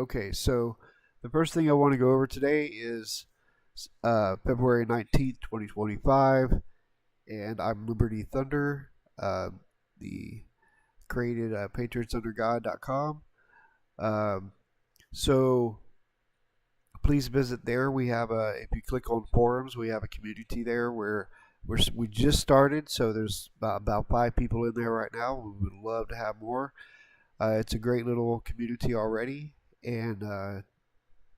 Okay, so the first thing I want to go over today is February 19th, 2025, and I'm Liberty Thunder, the created patriotsundergod.com. Um, so please visit there. If you click on forums, we have a community there where we just started, so there's about 5 people in there right now. We would love to have more. It's a great little community already, and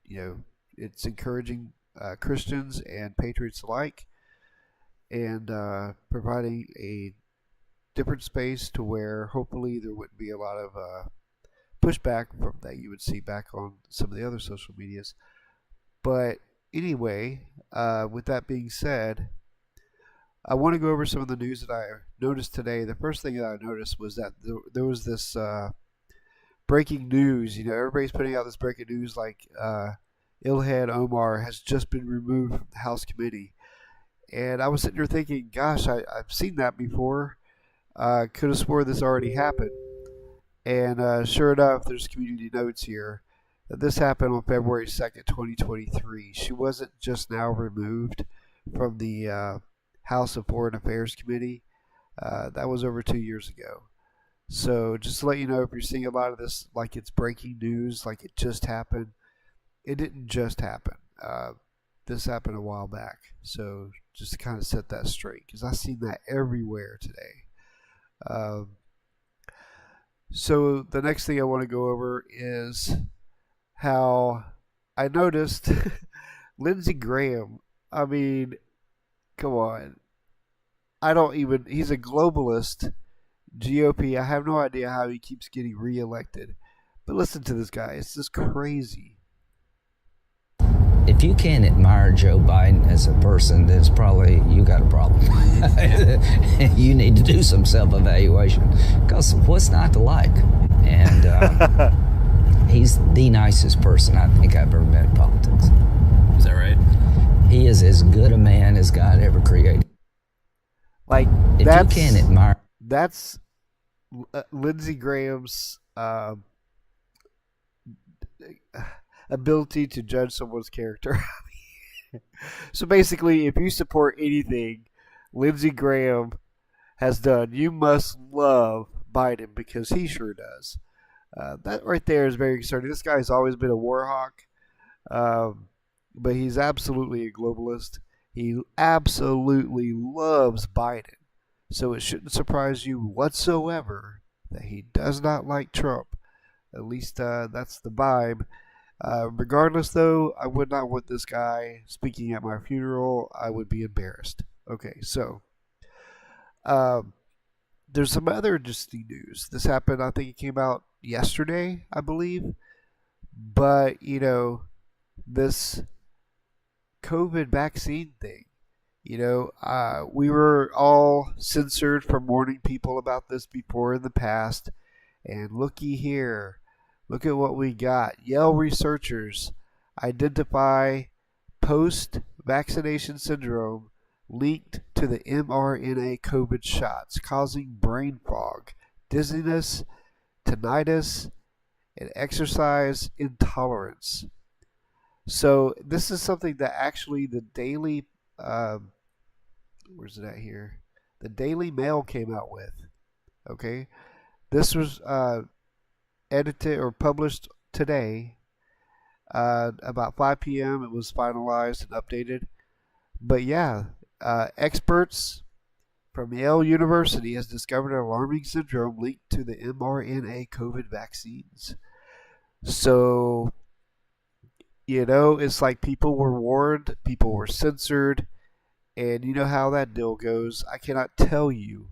you know, it's encouraging Christians and patriots alike, and providing a different space to where hopefully there wouldn't be a lot of pushback from that you would see back on some of the other social medias. But anyway, with that being said, I want to go over some of the news that I noticed today. The first thing that I noticed was that there was this breaking news. Everybody's putting out this breaking news like Ilhan Omar has just been removed from the House committee. And I was sitting there thinking, gosh, I've seen that before. Could have swore this already happened. And sure enough, there's community notes here that this happened on February 2nd, 2023. She wasn't just now removed from the House of Foreign Affairs Committee. That was over 2 years ago. So just to let you know, if you're seeing a lot of this like it's breaking news, like it just happened, it didn't just happen. This happened a while back. So just to kind of set that straight, because I've seen that everywhere today. So the next thing I want to go over is how I noticed Lindsey Graham. I mean, come on. He's a globalist. GOP, I have no idea how he keeps getting reelected. But listen to this guy. It's just crazy. If you can't admire Joe Biden as a person, then it's probably you got a problem. You need to do some self-evaluation, because what's not to like? And he's the nicest person I think I've ever met in politics. Is that right? He is as good a man as God ever created. Like, if you can't admire, that's Lindsey Graham's ability to judge someone's character. So basically, if you support anything Lindsey Graham has done, you must love Biden, because he sure does. That right there is very concerning. This guy's always been a war hawk, but he's absolutely a globalist. He absolutely loves Biden. So it shouldn't surprise you whatsoever that he does not like Trump. At least that's the vibe. Regardless, though, I would not want this guy speaking at my funeral. I would be embarrassed. Okay, so there's some other interesting news. This happened, I think it came out yesterday, I believe. But, this COVID vaccine thing. We were all censored from warning people about this before in the past. And looky here. Look at what we got. Yale researchers identify post-vaccination syndrome linked to the mRNA COVID shots, causing brain fog, dizziness, tinnitus, and exercise intolerance. So this is something that actually the Daily, where's it at here? The Daily Mail came out with. Okay, this was edited or published today. About 5 p.m. it was finalized and updated. But yeah, experts from Yale University has discovered an alarming syndrome linked to the mRNA COVID vaccines. So, it's like people were warned, people were censored, and you know how that deal goes. I cannot tell you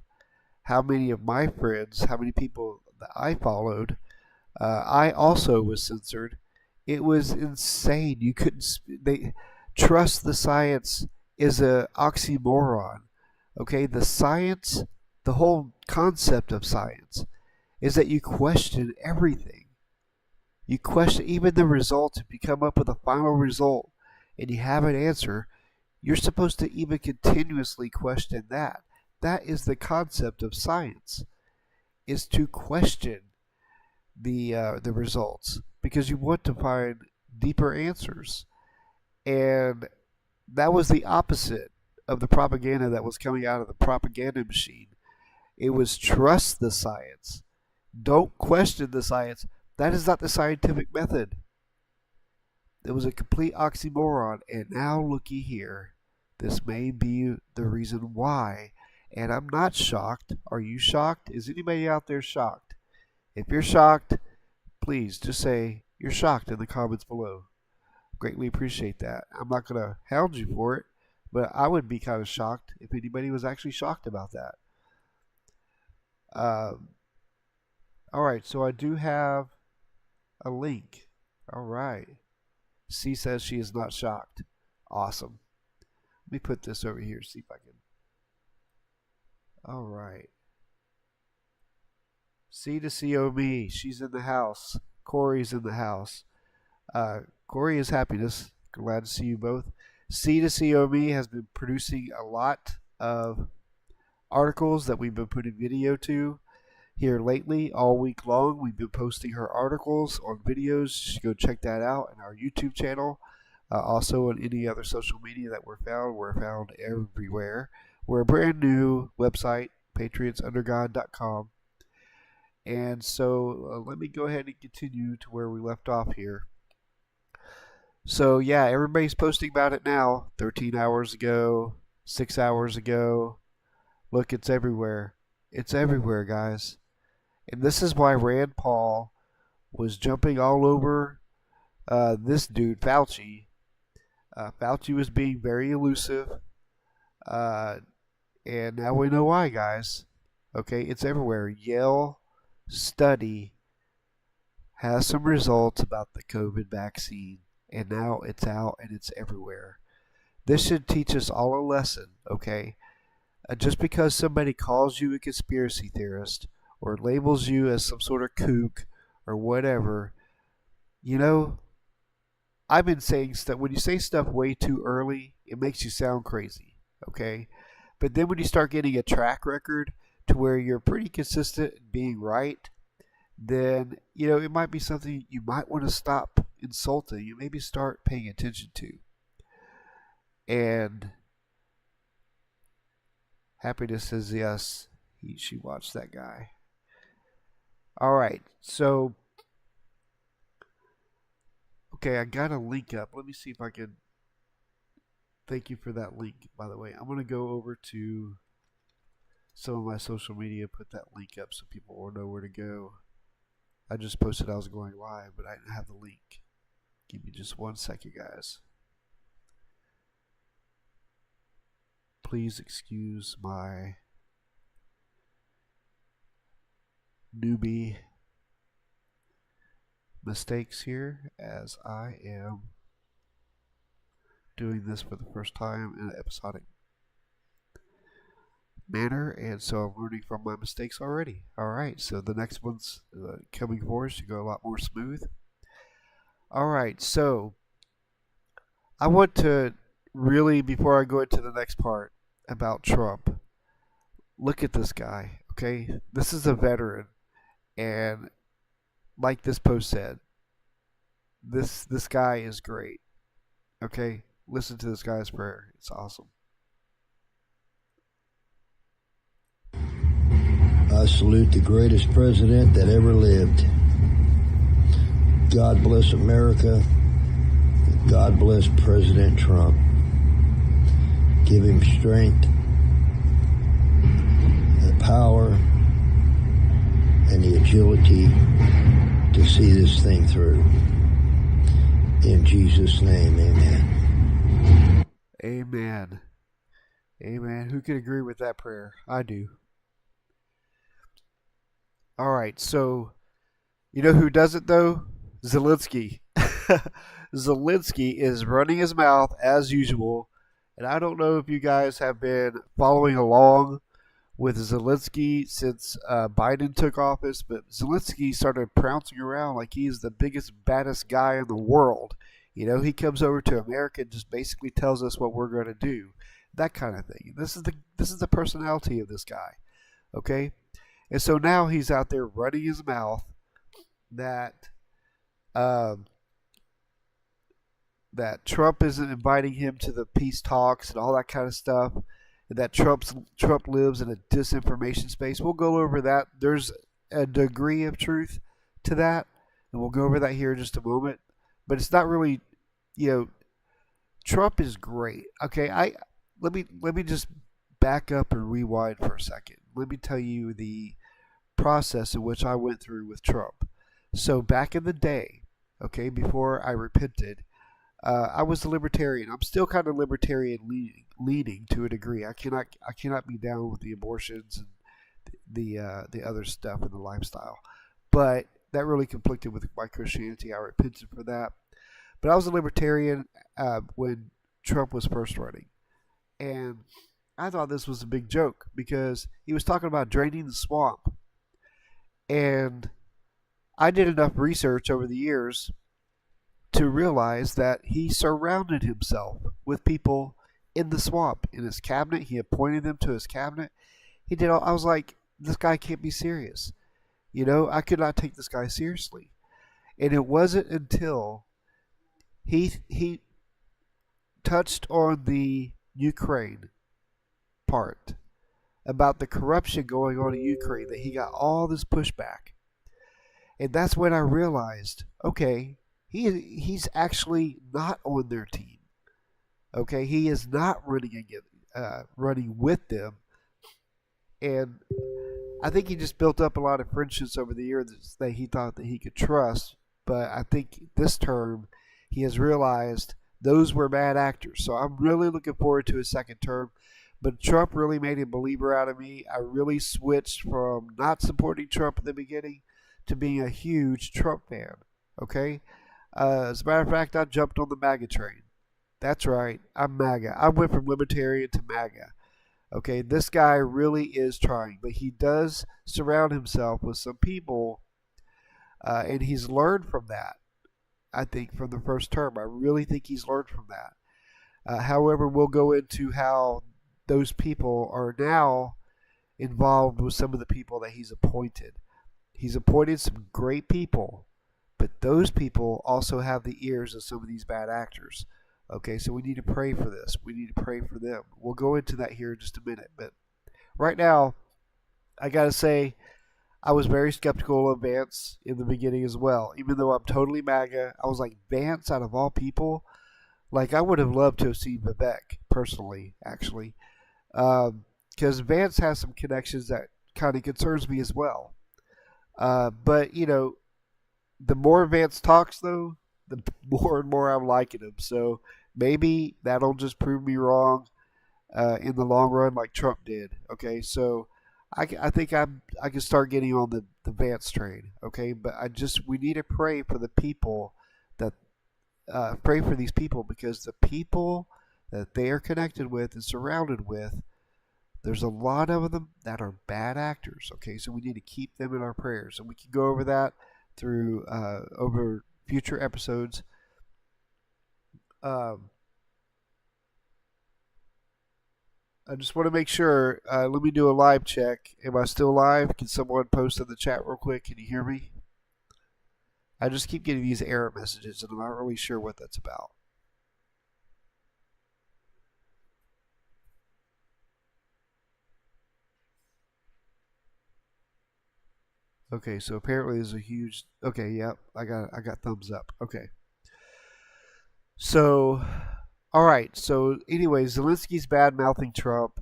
how many of my friends, how many people that I followed, I also was censored. It was insane. You couldn't. They trust the science is a oxymoron. Okay, the science, the whole concept of science, is that you question everything. You question even the results. If you come up with a final result and you have an answer, you're supposed to even continuously question that. That is the concept of science, is to question the results. because you want to find deeper answers. And that was the opposite of the propaganda that was coming out of the propaganda machine. It was trust the science. Don't question the science. That is not the scientific method. It was a complete oxymoron. And now looky here. This may be the reason why. And I'm not shocked. Are you shocked? Is anybody out there shocked? If you're shocked, please just say you're shocked in the comments below. Greatly appreciate that. I'm not going to hound you for it, but I would be kind of shocked if anybody was actually shocked about that. All right, so I do have a link. All right. C says she is not shocked. Awesome. Let me put this over here, see if I can. All right. C to CO me. She's in the house. Corey's in the house. Corey is happiness. Glad to see you both. C to CO me has been producing a lot of articles that we've been putting video to here lately. All week long, we've been posting her articles on videos. You should go check that out on our YouTube channel. Also on any other social media that we're found. We're found everywhere. We're a brand new website, patriotsundergod.com. And so let me go ahead and continue to where we left off here. So yeah, everybody's posting about it now. 13 hours ago, 6 hours ago. Look, it's everywhere. It's everywhere, guys. And this is why Rand Paul was jumping all over this dude, Fauci. Fauci was being very elusive. And now we know why, guys. Okay, it's everywhere. Yale study has some results about the COVID vaccine, and now it's out and it's everywhere. This should teach us all a lesson, okay? Just because somebody calls you a conspiracy theorist or labels you as some sort of kook or whatever, you know, I've been saying stuff, when you say stuff way too early, it makes you sound crazy, okay? But then when you start getting a track record to where you're pretty consistent in being right, then, you know, it might be something you might want to stop insulting. You maybe start paying attention to. And Happiness says yes, she watched that guy. All right, so, okay, I got a link up. Let me see if I can. Thank you for that link, by the way. I'm going to go over to some of my social media, put that link up so people will know where to go. I just posted I was going live, but I didn't have the link. Give me just 1 second, guys. Please excuse my newbie mistakes here, as I am doing this for the first time in an episodic manner, and so I'm learning from my mistakes already. Alright, so the next one's coming forward should go a lot more smooth. Alright, so I want to really, before I go into the next part about Trump, look at this guy, okay? This is a veteran, and like this post said, this guy is great, okay? Listen to this guy's prayer. It's awesome. I salute the greatest president that ever lived. God bless America. God bless President Trump. Give him strength, the power, and the agility to see this thing through. In Jesus' name, amen. Amen. Amen. Who could agree with that prayer? I do. All right, so you know who doesn't though? Zelensky. Zelensky is running his mouth as usual, and I don't know if you guys have been following along with Zelensky since Biden took office, but Zelensky started pouncing around like he's the biggest, baddest guy in the world. You know, he comes over to America and just basically tells us what we're going to do, that kind of thing. This is the personality of this guy, okay? And so now he's out there running his mouth that Um, that Trump isn't inviting him to the peace talks and all that kind of stuff, and that Trump lives in a disinformation space. We'll go over that. There's a degree of truth to that, and we'll go over that here in just a moment. But it's not really, you know, Trump is great. Okay, let me just back up and rewind for a second. Let me tell you the process in which I went through with Trump. So back in the day, okay, before I repented, I was a libertarian. I'm still kind of libertarian leaning to a degree. I cannot be down with the abortions and the other stuff in the lifestyle, but that really conflicted with my Christianity. I repented for that. But I was a libertarian when Trump was first running, and I thought this was a big joke because he was talking about draining the swamp, and I did enough research over the years to realize that he surrounded himself with people in the swamp in his cabinet. He appointed them to his cabinet. He did all, I was like, this guy can't be serious. You know, I could not take this guy seriously. And it wasn't until he touched on the Ukraine part about the corruption going on in Ukraine that he got all this pushback. And that's when I realized, okay, he's actually not on their team. Okay, he is not running with them, and I think he just built up a lot of friendships over the years that he thought that he could trust. But I think this term he has realized those were bad actors. So I'm really looking forward to his second term. But Trump really made a believer out of me. I really switched from not supporting Trump at the beginning to being a huge Trump fan. Okay. As a matter of fact, I jumped on the MAGA train. That's right, I'm MAGA. I went from libertarian to MAGA. Okay, this guy really is trying, but he does surround himself with some people, and he's learned from that. I think from the first term, I really think he's learned from that. However, we'll go into how those people are now involved with some of the people that he's appointed. He's appointed some great people, but those people also have the ears of some of these bad actors. Okay, so we need to pray for this. We need to pray for them. We'll go into that here in just a minute. But right now, I got to say, I was very skeptical of Vance in the beginning as well. Even though I'm totally MAGA, I was like, Vance out of all people? Like, I would have loved to have seen Vivek, personally, actually. Because Vance has some connections that kind of concerns me as well. But, you know, the more Vance talks, though, the more and more I'm liking him. So maybe that'll just prove me wrong in the long run, like Trump did. Okay, so I think I can start getting on the Vance train. Okay, but we need to pray for the people that pray for these people, because the people that they are connected with and surrounded with, there's a lot of them that are bad actors. Okay, so we need to keep them in our prayers, and we can go over that through over future episodes. I just want to make sure. Let me do a live check. Am I still live? Can someone post in the chat real quick? Can you hear me? I just keep getting these error messages, and I'm not really sure what that's about. Okay, so apparently there's a huge. Okay, yep, I got thumbs up. Okay. So, all right. So, anyways, Zelensky's bad mouthing Trump.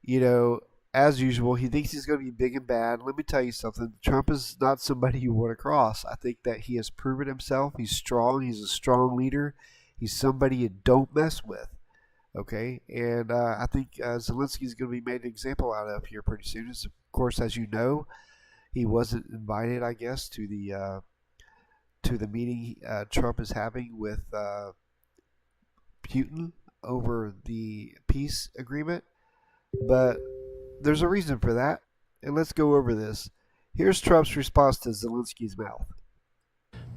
You know, as usual, he thinks he's going to be big and bad. Let me tell you something. Trump is not somebody you want to cross. I think that he has proven himself. He's strong. He's a strong leader. He's somebody you don't mess with. Okay, and I think Zelensky's going to be made an example out of here pretty soon. Of course, as you know, he wasn't invited, I guess, to the meeting Trump is having with Putin over the peace agreement. But there's a reason for that, and let's go over this. Here's Trump's response to Zelensky's mouth.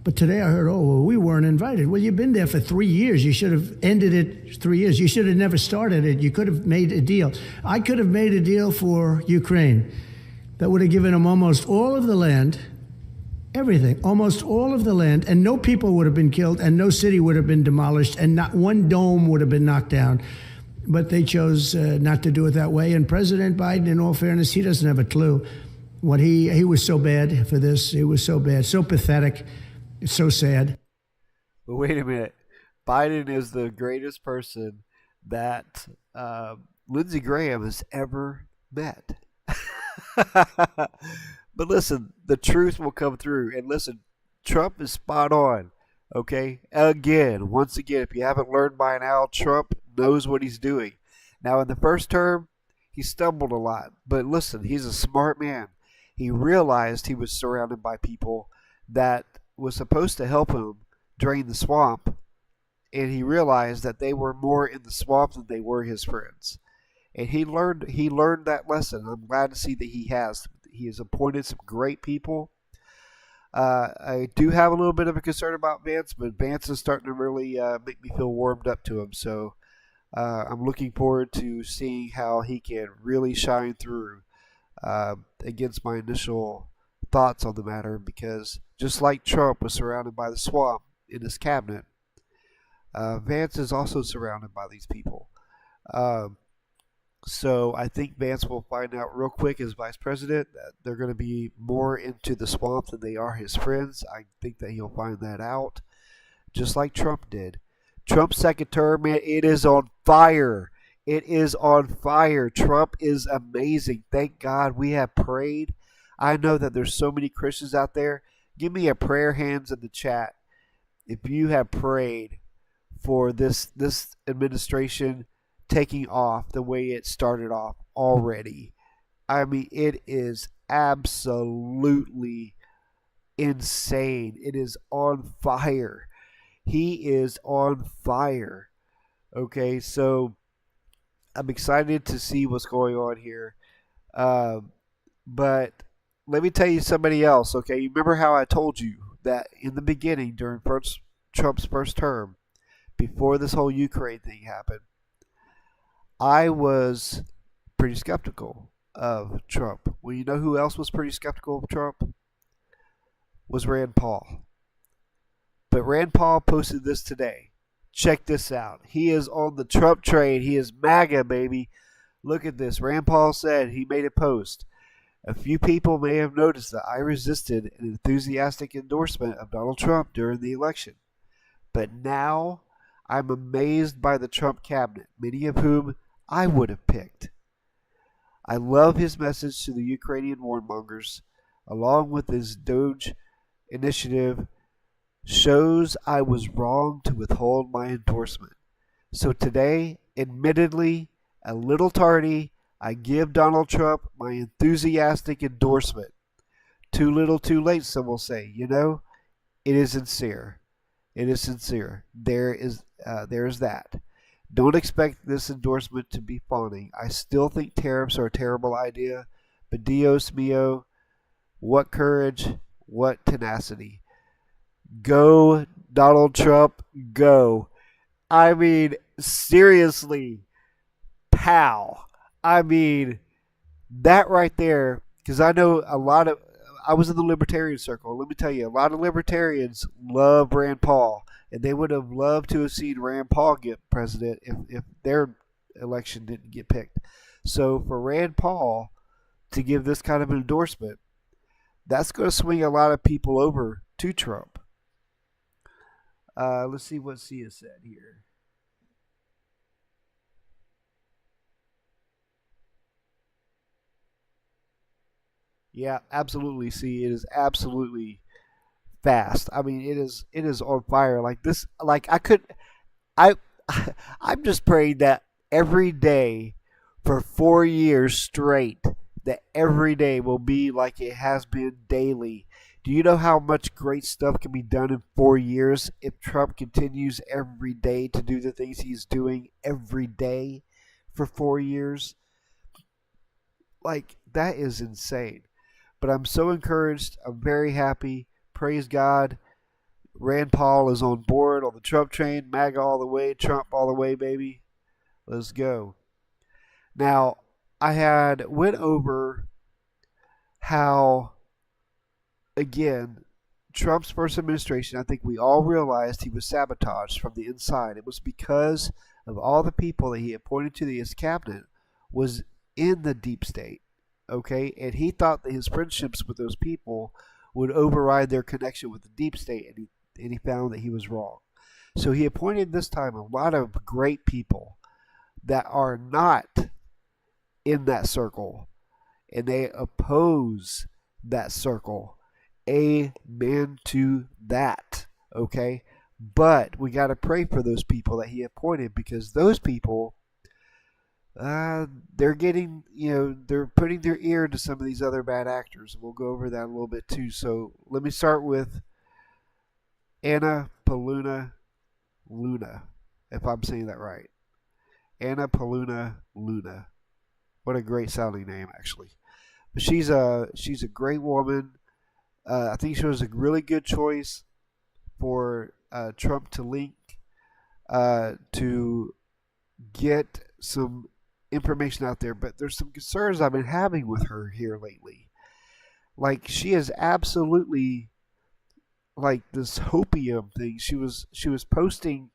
But today I heard, oh, well, we weren't invited. Well, you've been there for 3 years. You should have ended it 3 years. You should have never started it. You could have made a deal. I could have made a deal for Ukraine that would have given them almost all of the land Everything, almost all of the land, and no people would have been killed, and no city would have been demolished, and not one dome would have been knocked down. But they chose not to do it that way. And President Biden, in all fairness, he doesn't have a clue. What he was so bad for this. He was so bad, so pathetic, so sad. But wait a minute. Biden is the greatest person that Lindsey Graham has ever met. But listen, the truth will come through. And listen, Trump is spot on. Okay? Once again, if you haven't learned by now, Trump knows what he's doing. Now, in the first term, he stumbled a lot. But listen, he's a smart man. He realized he was surrounded by people that was supposed to help him drain the swamp. And he realized that they were more in the swamp than they were his friends. And he learned that lesson. I'm glad to see that he has. He has appointed some great people. I do have a little bit of a concern about Vance, but Vance is starting to really make me feel warmed up to him. So I'm looking forward to seeing how he can really shine through against my initial thoughts on the matter. Because just like Trump was surrounded by the swamp in his cabinet, Vance is also surrounded by these people. So I think Vance will find out real quick as vice president that they're going to be more into the swamp than they are his friends. I think that he'll find that out, just like Trump did. Trump's second term, man, it is on fire. It is on fire. Trump is amazing. Thank God we have prayed. I know that there's so many Christians out there. Give me a prayer hands in the chat if you have prayed for this administration taking off the way it started off already. I mean, it is absolutely insane. It is on fire. He is on fire. Okay, so I'm excited to see what's going on here. But let me tell you somebody else, okay? You remember how I told you that in the beginning, during Trump's first term, before this whole Ukraine thing happened, I was pretty skeptical of Trump. Well, you know who else was pretty skeptical of Trump? Was Rand Paul. But Rand Paul posted this today. Check this out. He is on the Trump train. He is MAGA, baby. Look at this. Rand Paul said, he made a post. A few people may have noticed that I resisted an enthusiastic endorsement of Donald Trump during the election. But now I'm amazed by the Trump cabinet, many of whom I would have picked. I love his message to the Ukrainian warmongers, along with his Doge initiative, shows I was wrong to withhold my endorsement. So today, admittedly, a little tardy, I give Donald Trump my enthusiastic endorsement. Too little too late, some will say. You know, it is sincere. It is sincere. There is that. Don't expect this endorsement to be fawning. I still think tariffs are a terrible idea, but Dios mio, what courage, what tenacity. Go, Donald Trump, go. I mean, seriously, pow. I mean, that right there, because I know I was in the libertarian circle. Let me tell you, a lot of libertarians love Rand Paul. And they would have loved to have seen Rand Paul get president if their election didn't get picked. So for Rand Paul to give this kind of endorsement, that's going to swing a lot of people over to Trump. Let's see what Sia said here. Yeah, absolutely. See, it is absolutely fast. I mean, it is on fire. Like this, like I'm just praying that every day for 4 years straight, that every day will be like it has been daily. Do you know how much great stuff can be done in 4 years if Trump continues every day to do the things he's doing every day for 4 years? Like, that is insane. But I'm so encouraged. I'm very happy. Praise God. Rand Paul is on board on the Trump train. MAGA all the way. Trump all the way, baby. Let's go. Now, I had went over how, again, Trump's first administration, I think we all realized he was sabotaged from the inside. It was because of all the people that he appointed to his cabinet was in the deep state, okay? And he thought that his friendships with those people would override their connection with the deep state, and he found that he was wrong. So he appointed this time a lot of great people that are not in that circle, and they oppose that circle. Amen to that, okay? But we got to pray for those people that he appointed, because those people, they're getting, they're putting their ear to some of these other bad actors. We'll go over that a little bit too. So let me start with Anna Paluna Luna, if I'm saying that right. Anna Paluna Luna. What a great sounding name, actually. But she's a great woman. I think she was a really good choice for Trump to link to get some information out there. But there's some concerns I've been having with her here lately. Like, she is absolutely like this hopium thing. She was posting.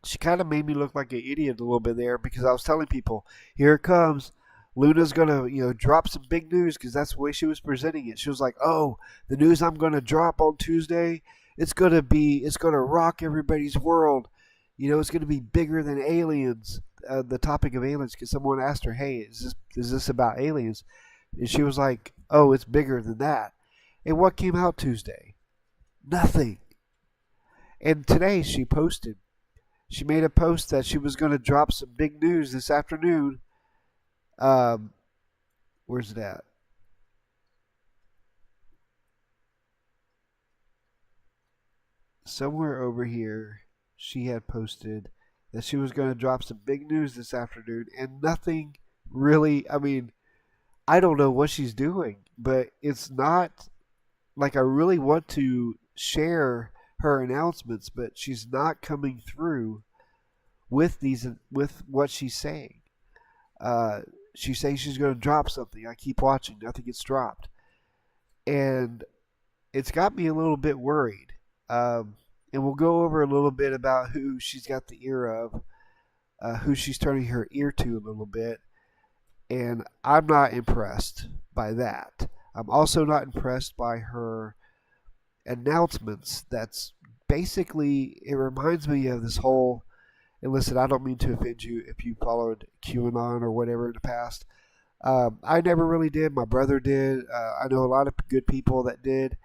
She kind of made me look like an idiot a little bit there, because I was telling people, here it comes. Luna's going to, drop some big news, because that's the way she was presenting it. She was like, oh, the news I'm going to drop on Tuesday, it's going to rock everybody's world. It's going to be bigger than aliens, the topic of aliens, because someone asked her, hey, is this about aliens? And she was like, oh, it's bigger than that. And what came out Tuesday? Nothing. And today she made a post that she was going to drop some big news this afternoon. Where's it at? Somewhere over here, she had posted that she was going to drop some big news this afternoon, and nothing really. I mean, I don't know what she's doing, but it's not like I really want to share her announcements, but she's not coming through with what she's saying. She's saying she's going to drop something. I keep watching. Nothing gets dropped. And it's got me a little bit worried. And we'll go over a little bit about who she's got the ear of, who she's turning her ear to a little bit. And I'm not impressed by that. I'm also not impressed by her announcements. That's basically, it reminds me of this whole, and listen, I don't mean to offend you if you followed QAnon or whatever in the past. I never really did. My brother did. I know a lot of good people that did.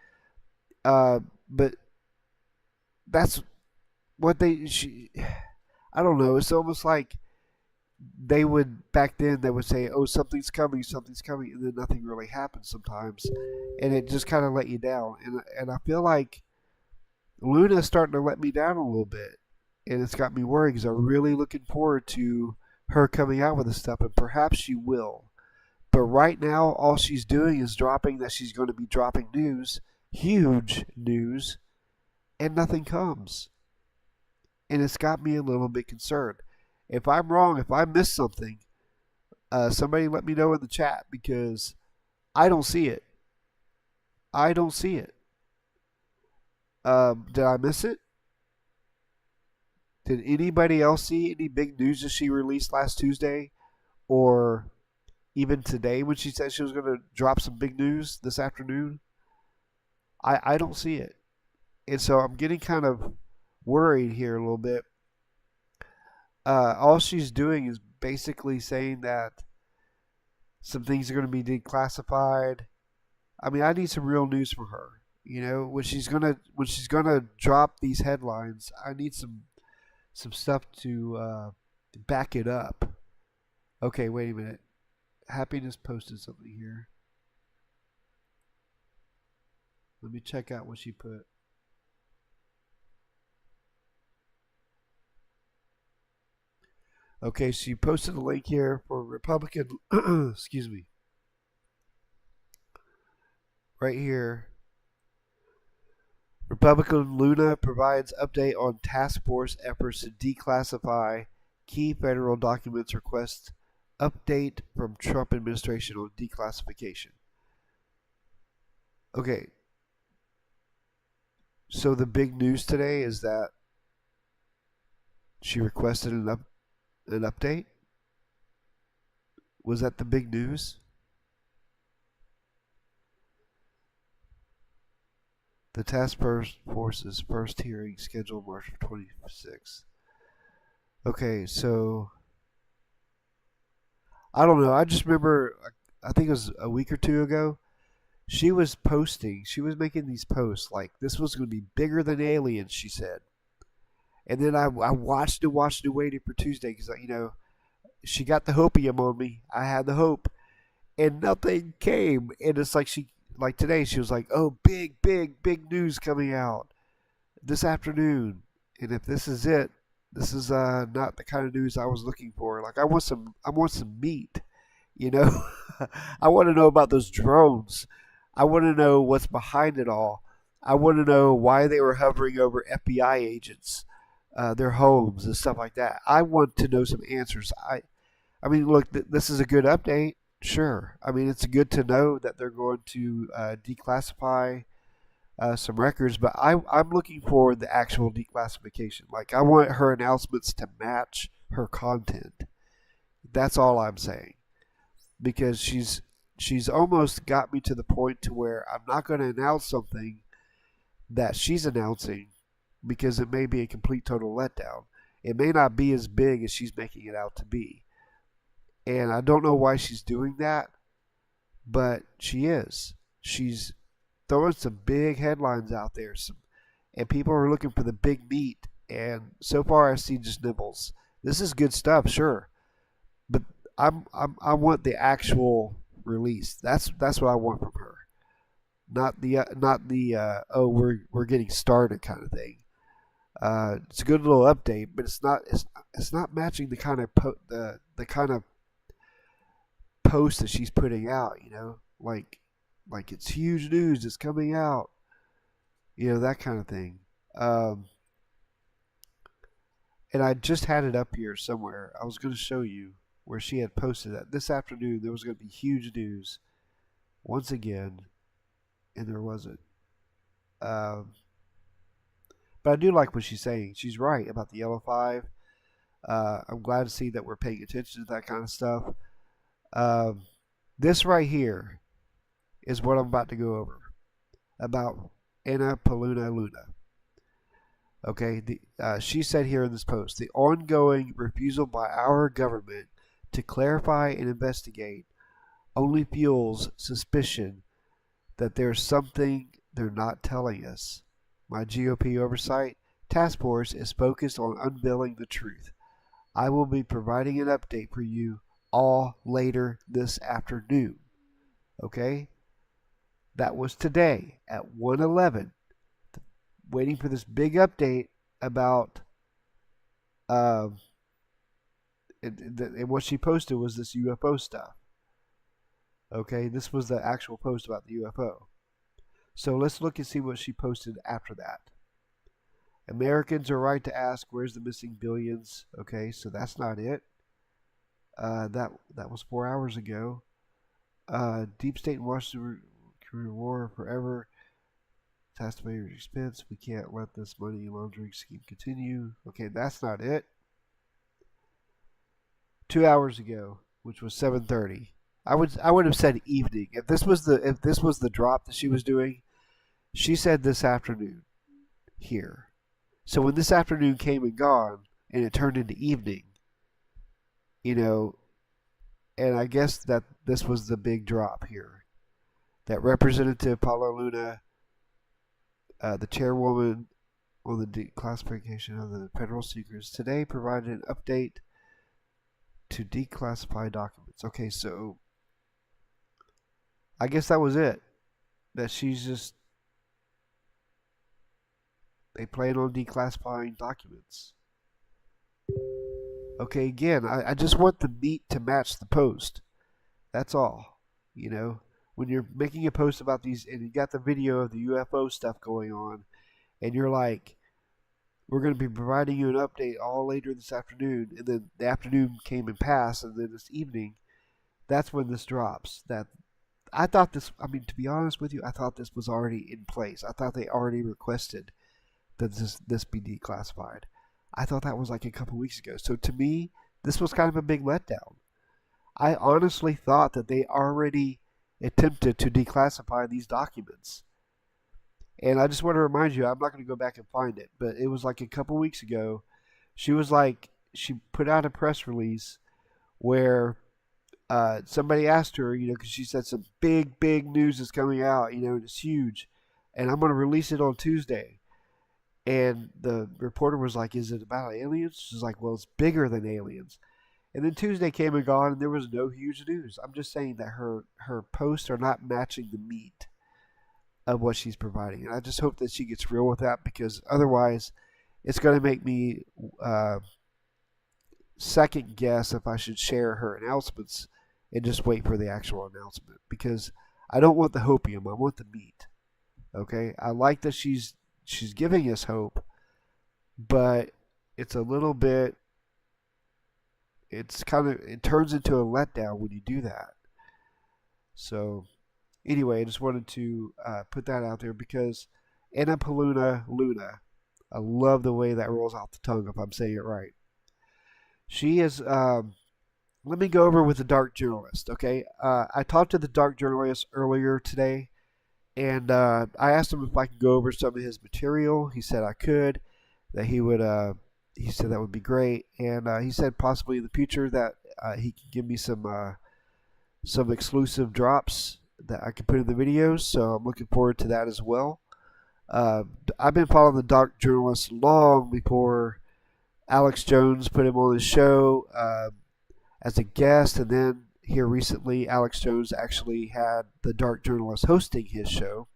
But that's what I don't know. It's almost like back then they would say, oh, something's coming, and then nothing really happens sometimes. And it just kind of let you down. And I feel like Luna's starting to let me down a little bit. And it's got me worried, because I'm really looking forward to her coming out with this stuff, and perhaps she will. But right now, all she's doing is dropping that she's going to be dropping news, huge news, and nothing comes. And it's got me a little bit concerned. If I'm wrong, if I missed something, somebody let me know in the chat, because I don't see it. I don't see it. Did I miss it? Did anybody else see any big news that she released last Tuesday, or even today when she said she was going to drop some big news this afternoon? I don't see it. And so I'm getting kind of worried here a little bit. All she's doing is basically saying that some things are going to be declassified. I mean, I need some real news from her. When she's gonna drop these headlines, I need some stuff to back it up. Okay, wait a minute. Happiness posted something here. Let me check out what she put. Okay, she posted a link here for Republican, excuse me, right here. Republican Luna provides update on task force efforts to declassify key federal documents, request update from Trump administration on declassification. Okay. So the big news today is that she requested an update. Was that the big news? The task force's first hearing scheduled March 26th. Okay, so I don't know. I just remember, I think it was a week or two ago, she was making these posts like this was going to be bigger than aliens, she said. And then I watched and waited for Tuesday because, she got the hopium on me. I had the hope. And nothing came. And it's like today, she was like, oh, big news coming out this afternoon. And if this is it, this is not the kind of news I was looking for. Like I want some meat, I want to know about those drones. I want to know what's behind it all. I want to know why they were hovering over FBI agents, their homes and stuff like that. I want to know some answers. I mean, look, this is a good update. Sure. I mean, it's good to know that they're going to declassify some records, but I'm looking for the actual declassification. Like, I want her announcements to match her content. That's all I'm saying. Because she's almost got me to the point to where I'm not going to announce something that she's announcing because it may be a complete total letdown. It may not be as big as she's making it out to be. And I don't know why she's doing that, but she is. She's throwing some big headlines out there, and people are looking for the big meat. And so far, I see just nibbles. This is good stuff, sure, but I want the actual release. That's what I want from her, not the oh we're getting started kind of thing. It's a good little update, but it's not matching the kind of the kind of post that she's putting out. Like it's huge news. It's coming out. That kind of thing. And I just had it up here somewhere. I was going to show you where she had posted that this afternoon there was going to be huge news once again, and there wasn't. But I do like what she's saying. She's right about the Yellow Five. I'm glad to see that we're paying attention to that kind of stuff. This right here is what I'm about to go over about Anna Paluna Luna. Okay, she said here in this post, the ongoing refusal by our government to clarify and investigate only fuels suspicion that there's something they're not telling us. My GOP oversight task force is focused on unveiling the truth. I will be providing an update for you all later this afternoon. Okay? That was today at 1:11. Waiting for this big update about and what she posted was this UFO stuff. Okay, this was the actual post about the UFO. So let's look and see what she posted after that. Americans are right to ask, where's the missing billions? Okay, so that's not it. That was 4 hours ago. Deep State and Washington war forever. Taxpayers' expense. We can't let this money laundering scheme continue. Okay, that's not it. 2 hours ago, which was 7:30. I would have said evening. If this was the drop that she was doing, she said this afternoon here. So when this afternoon came and gone and it turned into evening, and I guess that this was the big drop here. That Representative Paula Luna, the chairwoman on the declassification of the federal secrets, today provided an update to declassify documents. Okay, so I guess that was it. That they plan on declassifying documents. Okay, again, I just want the meat to match the post. That's all. When you're making a post about these and you got the video of the UFO stuff going on, and you're like, we're going to be providing you an update all later this afternoon, and then the afternoon came and passed, and then this evening, that's when this drops. That I thought this, to be honest with you, I thought this was already in place. I thought they already requested that this be declassified. I thought that was like a couple weeks ago. So to me, this was kind of a big letdown. I honestly thought that they already attempted to declassify these documents. And I just want to remind you, I'm not going to go back and find it, but it was like a couple weeks ago. She put out a press release where somebody asked her, because she said some big news is coming out, and it's huge, and I'm going to release it on Tuesday. And the reporter was like, "Is it about aliens?" She's like, "Well, it's bigger than aliens." And then Tuesday came and gone, and there was no huge news. I'm just saying that her posts are not matching the meat of what she's providing, and I just hope that she gets real with that, because otherwise, it's going to make me second guess if I should share her announcements and just wait for the actual announcement, because I don't want the hopium. I want the meat. Okay, I like that she's giving us hope, but it's a little bit. It turns into a letdown when you do that. So, anyway, I just wanted to put that out there, because Annapoluna Luna, I love the way that rolls off the tongue if I'm saying it right. She is. Let me go over with the dark journalist. Okay, I talked to the dark journalist earlier today, and I asked him if I could go over some of his material. He said I could. That he would. He said that would be great, and he said possibly in the future that he could give me some exclusive drops that I could put in the videos. So I'm looking forward to that as well. I've been following the dark journalist long before Alex Jones put him on his show as a guest, and then here recently, Alex Jones actually had the dark journalist hosting his show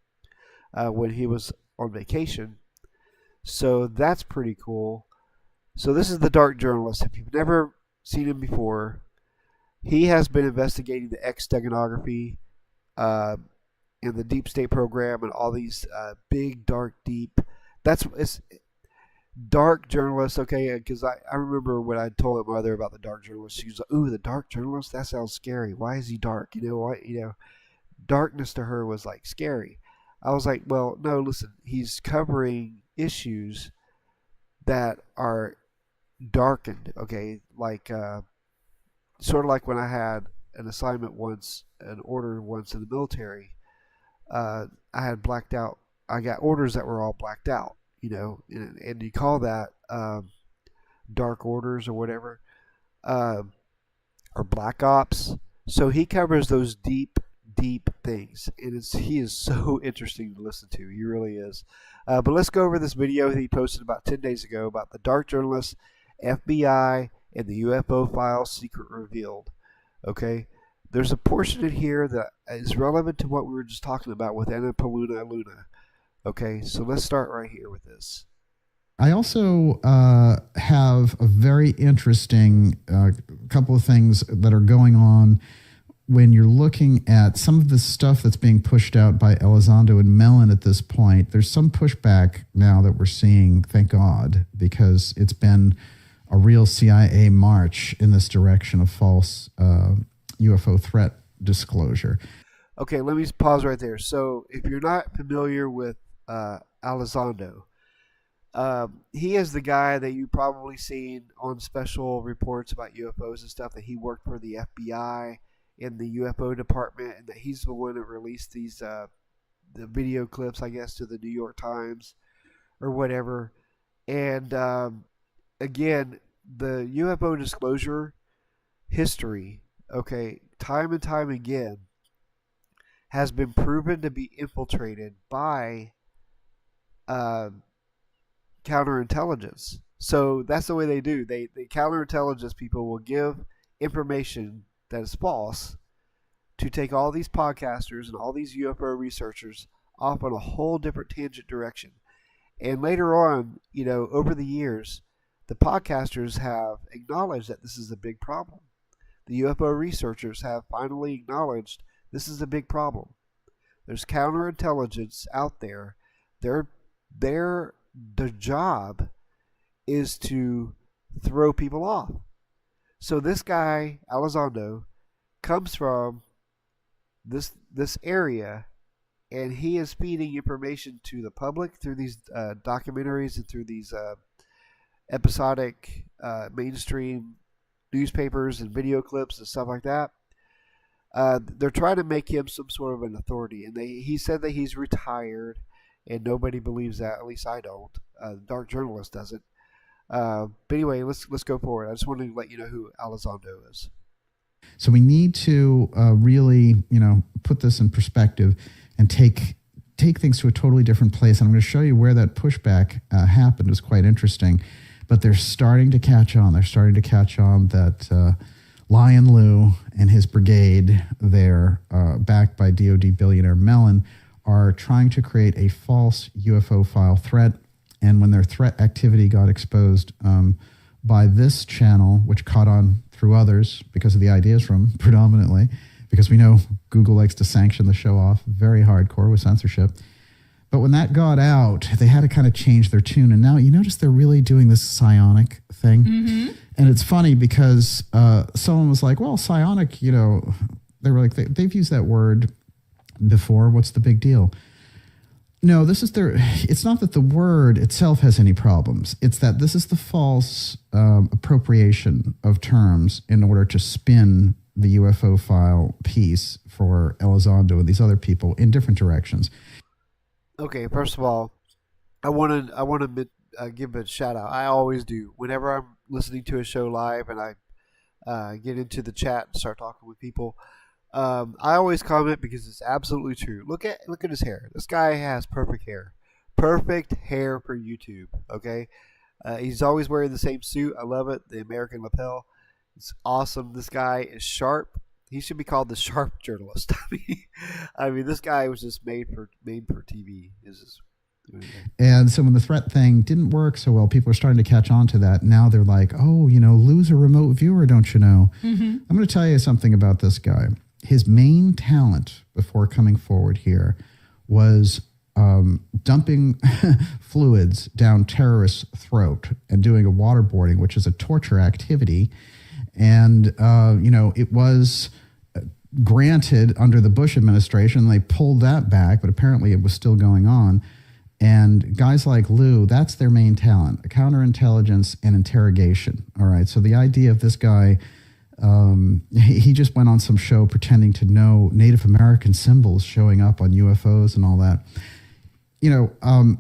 when he was on vacation. So that's pretty cool. So this is the dark journalist. If you've never seen him before, he has been investigating the X-steganography and the deep state program and all these big, dark, deep. It's dark journalist, okay? Because I remember when I told my mother about the dark journalist, she was like, "Ooh, the dark journalist? That sounds scary. Why is he dark? Darkness to her was like scary." I was like, "Well, no, listen. He's covering issues that are darkened, okay? Like sort of like when I had an assignment once, an order once in the military. I had blacked out. I got orders that were all blacked out, and you call that dark orders or whatever, or black ops. So he covers those deep things, and he is so interesting to listen to. He really is. But let's go over this video that he posted about 10 days ago about the dark journalist, FBI, and the UFO files secret revealed. Okay, there's a portion in here that is relevant to what we were just talking about with Annapoluna Luna. Okay, so let's start right here with this. I also have a very interesting couple of things that are going on when you're looking at some of the stuff that's being pushed out by Elizondo and Mellon at this point. There's some pushback now that we're seeing, thank God, because it's been a real CIA march in this direction of false UFO threat disclosure. Okay, let me pause right there. So if you're not familiar with Elizondo, he is the guy that you've probably seen on special reports about UFOs and stuff, that he worked for the FBI in the UFO department, and that he's the one that released these the video clips, I guess, to the New York Times or whatever. And again, the UFO disclosure history, okay, time and time again, has been proven to be infiltrated by counterintelligence. So that's the way they do. The counterintelligence people will give information that is false to take all these podcasters and all these UFO researchers off on a whole different tangent direction. And later on, over the years, the podcasters have acknowledged that this is a big problem. The UFO researchers have finally acknowledged this is a big problem. There's counterintelligence out there. Their job is to throw people off. So this guy, Elizondo, comes from this area, and he is feeding information to the public through these documentaries and through these episodic mainstream newspapers and video clips and stuff like that. They're trying to make him some sort of an authority, and he said that he's retired, and nobody believes that. At least I don't. The Dark Journalist doesn't. But anyway, let's go forward. I just wanted to let you know who Elizondo is. So we need to really, put this in perspective and take things to a totally different place. And I'm going to show you where that pushback happened. It was quite interesting. But they're starting to catch on. They're starting to catch on that Lion Lou and his brigade there, backed by DOD billionaire Mellon, are trying to create a false UFO file threat. And when their threat activity got exposed by this channel, which caught on through others because of the ideas from predominantly, because we know Google likes to sanction the show off very hardcore with censorship. But when that got out, they had to kind of change their tune. And now you notice they're really doing this psionic thing. Mm-hmm. And it's funny because someone was like, well, psionic, they were like, they've used that word before. What's the big deal? No, it's not that the word itself has any problems. It's that this is the false appropriation of terms in order to spin the UFO file piece for Elizondo and these other people in different directions. Okay, first of all, I want to give a shout out. I always do. Whenever I'm listening to a show live and I get into the chat and start talking with people, I always comment because it's absolutely true. Look at his hair. This guy has perfect hair for YouTube. Okay, he's always wearing the same suit. I love it. The American lapel. It's awesome. This guy is sharp. He should be called the sharp journalist. I mean, this guy was just made for TV. And so when the threat thing didn't work so well, people are starting to catch on to that. Now they're like, oh, Lou's a remote viewer, don't you know? Mm-hmm. I'm going to tell you something about this guy. His main talent before coming forward here was dumping fluids down terrorists' throat and doing a waterboarding, which is a torture activity. And, it was granted under the Bush administration. They pulled that back, but apparently it was still going on. And guys like Lou, that's their main talent, counterintelligence and interrogation. All right. So the idea of this guy, he just went on some show pretending to know Native American symbols showing up on UFOs and all that.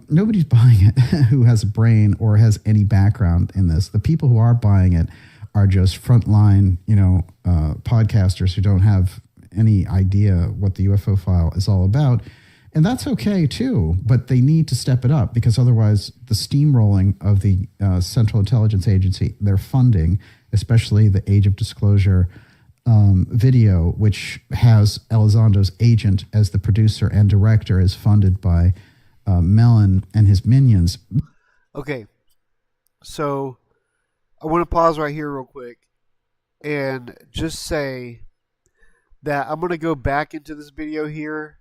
Nobody's buying it who has a brain or has any background in this. The people who are buying it are just frontline, podcasters who don't have any idea what the UFO file is all about. And that's okay, too, but they need to step it up because otherwise the steamrolling of the Central Intelligence Agency, their funding, especially the Age of Disclosure video, which has Elizondo's agent as the producer and director, is funded by Mellon and his minions. Okay, so I want to pause right here real quick and just say that I'm going to go back into this video here.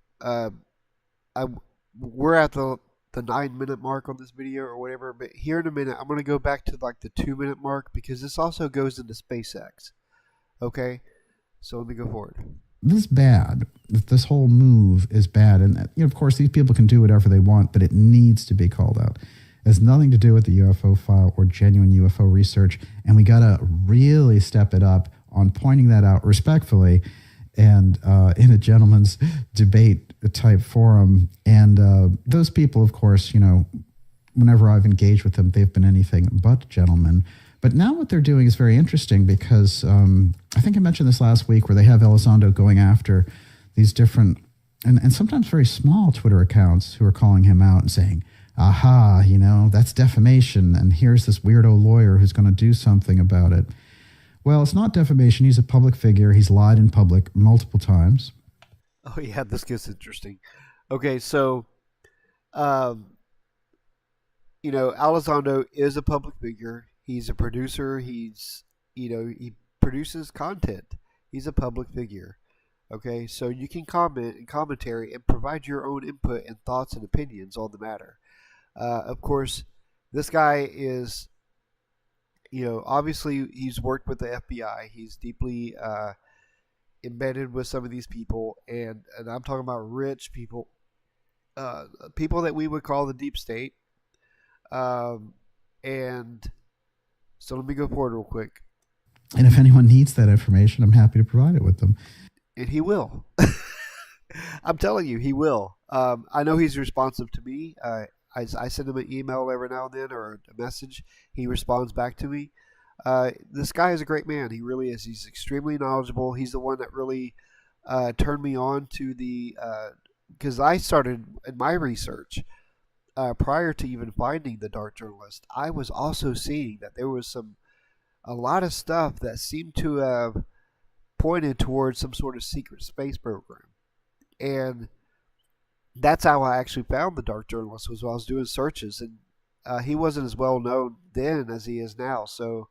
We're at the 9-minute mark on this video or whatever, but here in a minute I'm going to go back to like the 2-minute mark because this also goes into SpaceX. Okay, so let me go forward. This is bad. This whole move is bad, and of course these people can do whatever they want, but it needs to be called out. It has nothing to do with the UFO file or genuine UFO research, and we got to really step it up on pointing that out respectfully and in a gentleman's debate type forum. And those people, of course, whenever I've engaged with them, they've been anything but gentlemen. But now what they're doing is very interesting because I think I mentioned this last week where they have Elizondo going after these different and sometimes very small Twitter accounts who are calling him out and saying, aha, that's defamation. And here's this weirdo lawyer who's going to do something about it. Well, it's not defamation. He's a public figure. He's lied in public multiple times. Oh, yeah, this gets interesting. Okay, so, Elizondo is a public figure. He's a producer. He produces content. He's a public figure. Okay, so you can comment and commentary and provide your own input and thoughts and opinions on the matter. Of course, this guy is, obviously he's worked with the FBI. He's deeply embedded with some of these people, and I'm talking about rich people people that we would call the deep state. Um, and so let me go forward real quick. And if anyone needs that information, I'm happy to provide it with them. And he will. I'm telling you, he will. I know he's responsive to me. I send him an email every now and then or a message. He responds back to me. This guy is a great man. He really is. He's extremely knowledgeable. He's the one that really turned me on to the, because I started in my research prior to even finding the Dark Journalist. I was also seeing that there was a lot of stuff that seemed to have pointed towards some sort of secret space program. And that's how I actually found the Dark Journalist, was while I was doing searches. And he wasn't as well known then as he is now. So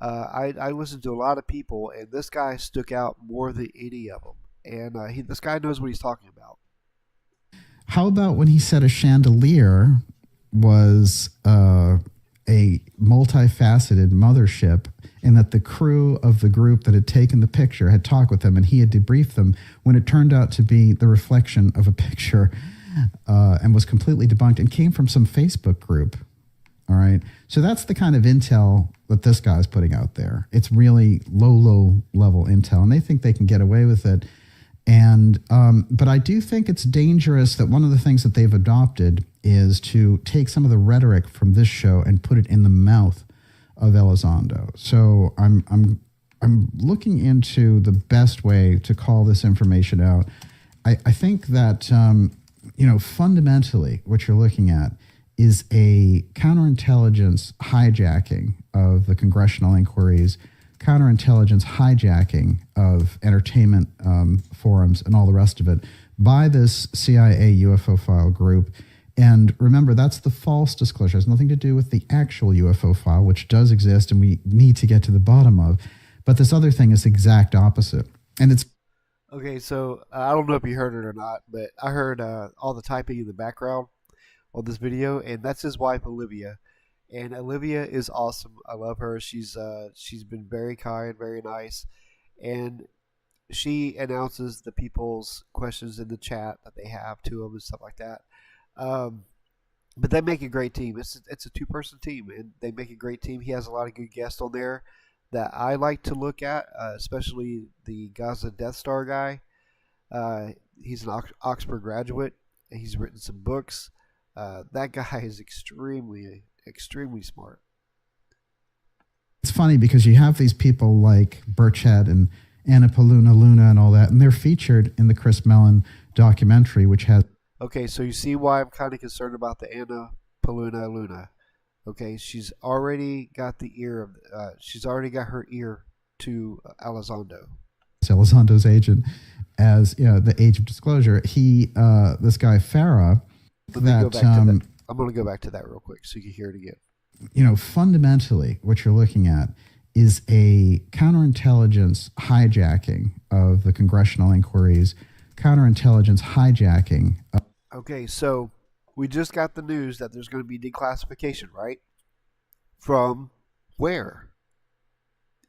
I listened to a lot of people, and this guy stuck out more than any of them. And this guy knows what he's talking about. How about when he said a chandelier was a multifaceted mothership, and that the crew of the group that had taken the picture had talked with him and he had debriefed them, when it turned out to be the reflection of a picture and was completely debunked and came from some Facebook group. All right. So that's the kind of intel that this guy's putting out there. It's really low level intel, and they think they can get away with it. And but I do think it's dangerous that one of the things that they've adopted is to take some of the rhetoric from this show and put it in the mouth of Elizondo. So I'm looking into the best way to call this information out. I think that fundamentally what you're looking at is a counterintelligence hijacking of the congressional inquiries, counterintelligence hijacking of entertainment forums and all the rest of it by this CIA UFO file group. And remember, that's the false disclosure. It has nothing to do with the actual UFO file, which does exist and we need to get to the bottom of. But this other thing is the exact opposite. And it's... Okay, so I don't know if you heard it or not, but I heard all the typing in the background on this video, and that's his wife, Olivia. And Olivia is awesome. I love her. She's been very kind, very nice, and she announces the people's questions in the chat that they have to them and stuff like that. But they make a great team. It's a two-person team, and they make a great team. He has a lot of good guests on there that I like to look at, especially the Gaza Death Star guy. He's an Oxford graduate. He's written some books. That guy is extremely smart. It's funny because you have these people like Burchett and Anna Luna and all that, and they're featured in the Chris Mellon documentary, which has... Okay, so you see why I'm kind of concerned about the Anna Luna. Okay, she's already got the ear of... she's already got her ear to Elizondo. Elizondo's agent, as the age of disclosure. He, this guy Farah... I'm going to go back to that real quick so you can hear it again. Fundamentally, what you're looking at is a counterintelligence hijacking of the congressional inquiries, counterintelligence hijacking. Okay, so we just got the news that there's going to be declassification, right? From where?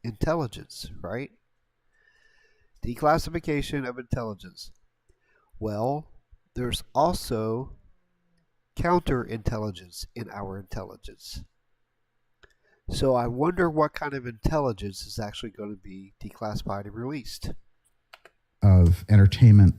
Intelligence, right? Declassification of intelligence. Well, there's also counterintelligence in our intelligence. So I wonder what kind of intelligence is actually going to be declassified and released. Of entertainment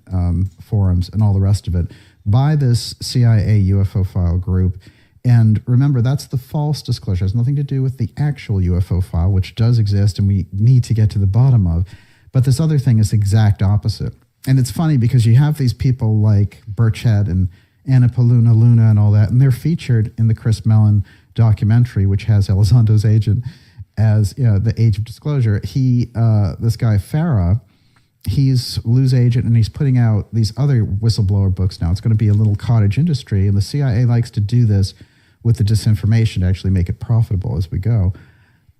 forums and all the rest of it by this CIA UFO file group. And remember, that's the false disclosure. It has nothing to do with the actual UFO file, which does exist and we need to get to the bottom of. But this other thing is the exact opposite. And it's funny because you have these people like Burchett and Anna Luna and all that, and they're featured in the Chris Mellon documentary, which has Elizondo's agent as the age of disclosure. He, this guy Farah, he's Lou's agent, and he's putting out these other whistleblower books now. It's going to be a little cottage industry, and the CIA likes to do this with the disinformation to actually make it profitable as we go.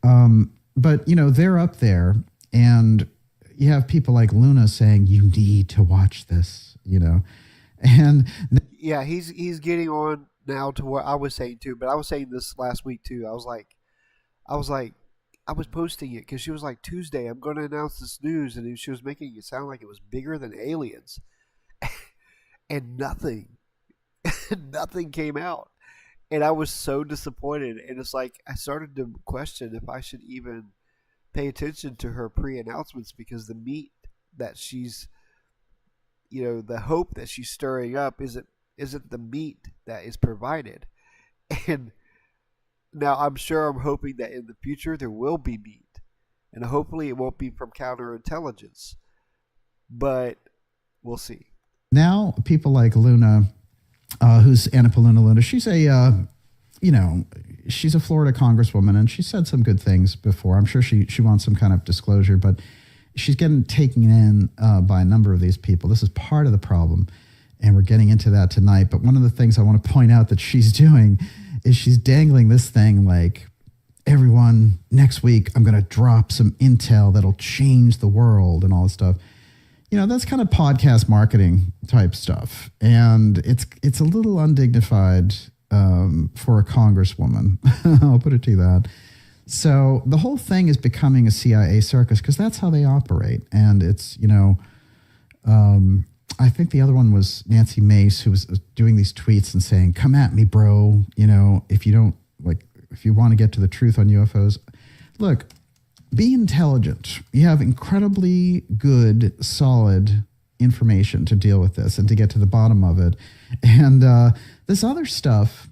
But they're up there, and you have people like Luna saying you need to watch this, and yeah, he's getting on now to what I was saying too. But I was saying this last week too. I was posting it because she was like, Tuesday, I'm going to announce this news, and she was making it sound like it was bigger than aliens, and nothing nothing came out. And I was so disappointed. And it's like I started to question if I should even pay attention to her pre-announcements, because the meat that she's, the hope that she's stirring up isn't the meat that is provided. And now I'm hoping that in the future there will be meat, and hopefully it won't be from counterintelligence, but we'll see. Now people like Luna, who's Annapoluna Luna, she's she's a Florida congresswoman, and she said some good things before. I'm sure she wants some kind of disclosure, but she's getting taken in by a number of these people. This is part of the problem, and we're getting into that tonight. But one of the things I want to point out that she's doing is she's dangling this thing like, everyone, next week I'm going to drop some intel that'll change the world and all this stuff. That's kind of podcast marketing type stuff, and it's a little undignified for a congresswoman. I'll put it to you that. So the whole thing is becoming a CIA circus, because that's how they operate. And it's, I think the other one was Nancy Mace, who was doing these tweets and saying, come at me, bro. If you want to get to the truth on UFOs, look, be intelligent. You have incredibly good, solid information to deal with this and to get to the bottom of it. And this other stuff,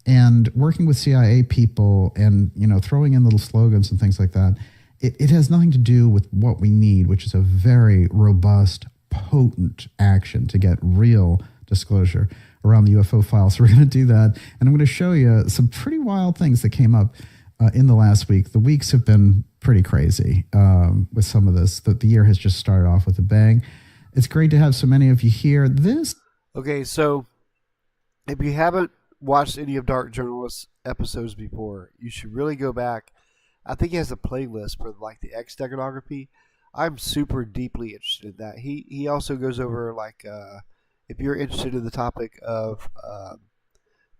and working with CIA people and, throwing in little slogans and things like that, it has nothing to do with what we need, which is a very robust, potent action to get real disclosure around the UFO files. So we're going to do that. And I'm going to show you some pretty wild things that came up in the last week. The weeks have been pretty crazy with some of this. The year has just started off with a bang. It's great to have so many of you here. Okay, so if you haven't watched any of Dark Journalist's episodes before, you should really go back. I think he has a playlist for like the X steganography. I'm super deeply interested in that. He also goes over if you're interested in the topic of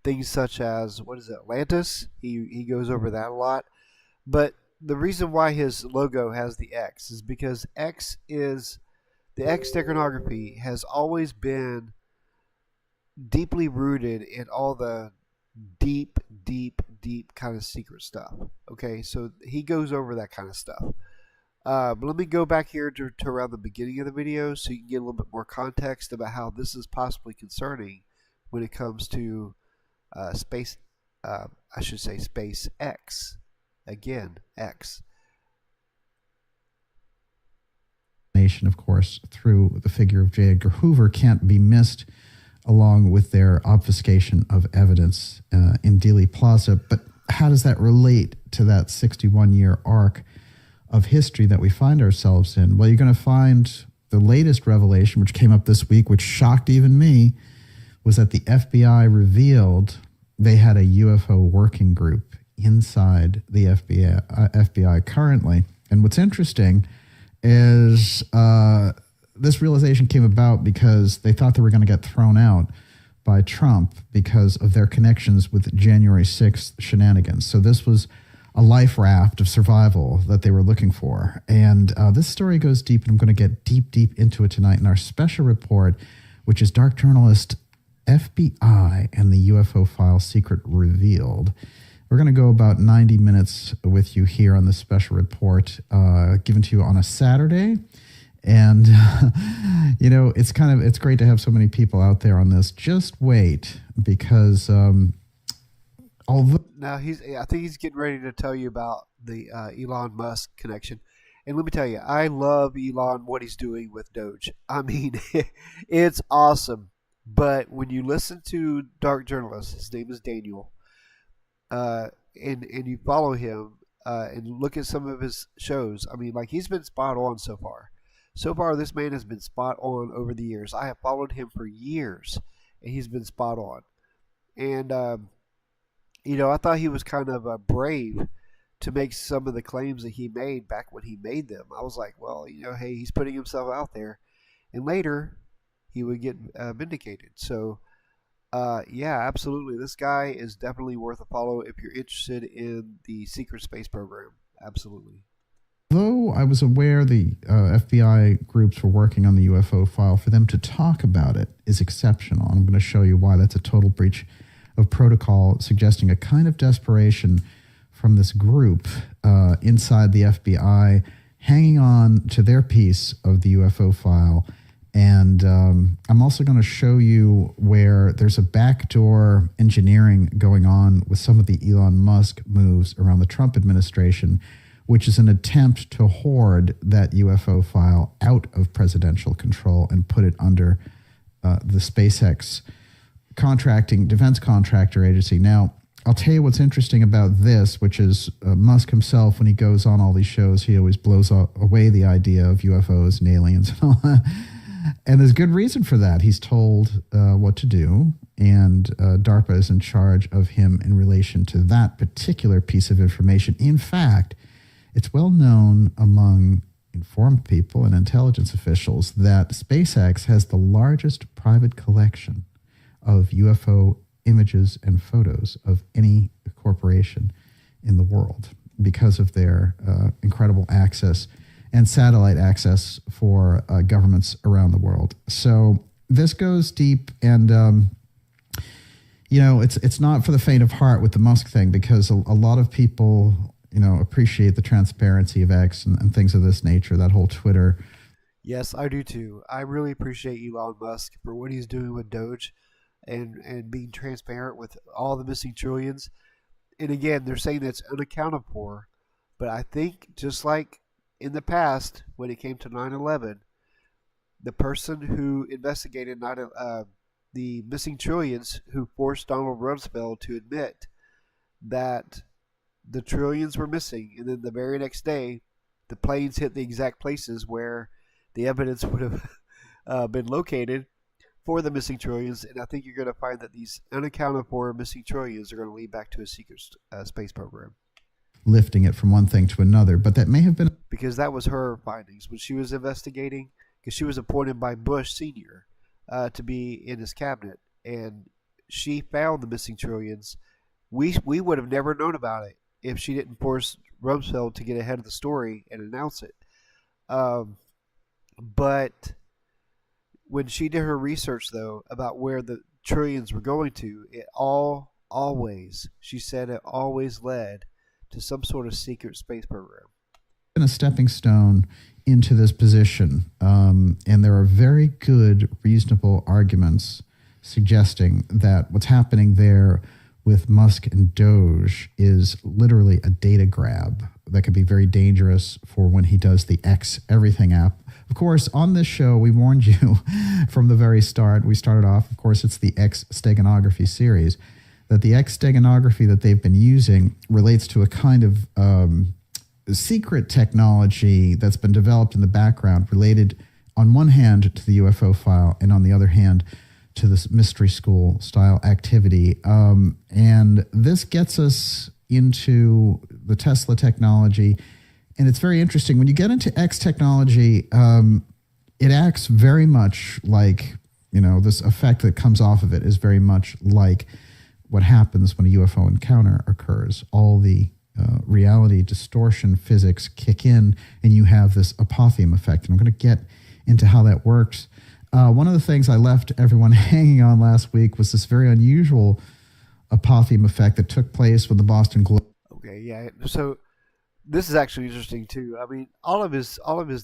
things such as, Atlantis, he goes over that a lot. But the reason why his logo has the X is because the X steganography has always been deeply rooted in all the deep kind of secret stuff. Okay, so he goes over that kind of stuff. But let me go back here to around the beginning of the video so you can get a little bit more context about how this is possibly concerning when it comes to SpaceX. Again, X. Nation, of course, through the figure of J. Edgar Hoover, can't be missed, along with their obfuscation of evidence in Dealey Plaza. But how does that relate to that 61-year arc of history that we find ourselves in? Well, you're going to find the latest revelation, which came up this week, which shocked even me, was that the FBI revealed they had a UFO working group inside the FBI currently. And what's interesting is this realization came about because they thought they were going to get thrown out by Trump because of their connections with January 6th shenanigans. So this was a life raft of survival that they were looking for. And this story goes deep, and I'm going to get deep into it tonight in our special report, which is Dark Journalist FBI and the UFO File Secret Revealed. We're going to go about 90 minutes with you here on this special report given to you on a Saturday. And, it's great to have so many people out there on this. Just wait, because although... Now, I think he's getting ready to tell you about the Elon Musk connection. And let me tell you, I love Elon, what he's doing with Doge. I mean, it's awesome. But when you listen to Dark Journalist, his name is Daniel, and you follow him and look at some of his shows, I mean, he's been spot on so far. So far, this man has been spot on over the years. I have followed him for years, and he's been spot on. And, I thought he was kind of brave to make some of the claims that he made back when he made them. I was like, well, hey, he's putting himself out there. And later, he would get vindicated. So, yeah, absolutely. This guy is definitely worth a follow if you're interested in the secret space program. Absolutely. Though I was aware the FBI groups were working on the UFO file, for them to talk about it is exceptional. I'm going to show you why that's a total breach of protocol, suggesting a kind of desperation from this group inside the FBI, hanging on to their piece of the UFO file. And I'm also going to show you where there's a backdoor engineering going on with some of the Elon Musk moves around the Trump administration, which is an attempt to hoard that UFO file out of presidential control and put it under the SpaceX defense contractor agency. Now, I'll tell you what's interesting about this, which is Musk himself, when he goes on all these shows, he always blows away the idea of UFOs and aliens and all that. And there's good reason for that. He's told what to do, and DARPA is in charge of him in relation to that particular piece of information. In fact, it's well known among informed people and intelligence officials that SpaceX has the largest private collection of UFO images and photos of any corporation in the world because of their incredible access and satellite access for governments around the world. So this goes deep, and it's not for the faint of heart with the Musk thing, because a lot of people appreciate the transparency of X and things of this nature, that whole Twitter. Yes, I do too. I really appreciate Elon Musk for what he's doing with Doge and being transparent with all the missing trillions. And again, they're saying that's unaccounted for, but I think just like in the past, when it came to 9/11, the person who investigated the missing trillions, who forced Donald Rumsfeld to admit that the trillions were missing, and then the very next day, the planes hit the exact places where the evidence would have been located for the missing trillions. And I think you're going to find that these unaccounted for missing trillions are going to lead back to a secret space program. Lifting it from one thing to another, but that may have been because that was her findings when she was investigating, because she was appointed by Bush Sr. To be in his cabinet, and she found the missing trillions. We would have never known about it if she didn't force Rumsfeld to get ahead of the story and announce it. But when she did her research, though, about where the trillions were going to, she said it always led to some sort of secret space program. A stepping stone into this position, and there are very good, reasonable arguments suggesting that what's happening there with Musk and Doge is literally a data grab that could be very dangerous for when he does the X Everything app. Of course, on this show, we warned you from the very start. We started off, of course, it's the X steganography series, that the X steganography that they've been using relates to a kind of secret technology that's been developed in the background, related on one hand to the UFO file and on the other hand to this mystery school style activity. And this gets us into the Tesla technology. And it's very interesting. When you get into X technology, it acts very much like, this effect that comes off of it is very much like what happens when a UFO encounter occurs. All the reality distortion physics kick in, and you have this apotheum effect. And I'm going to get into how that works. One of the things I left everyone hanging on last week was this very unusual apotheum effect that took place with the Boston Globe. Okay, yeah. So this is actually interesting too. I mean, all of his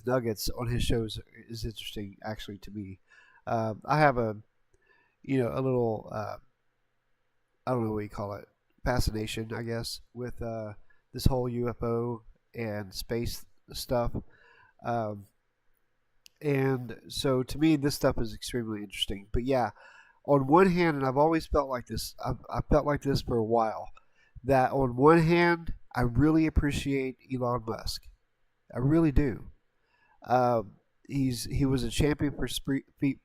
nuggets on his shows is interesting actually to me. I have a little I don't know what you call it, fascination, I guess, with this whole UFO and space stuff. And so to me, this stuff is extremely interesting. But yeah, on one hand, and I've always felt like this, I've felt like this for a while, that on one hand, I really appreciate Elon Musk. I really do. He was a champion for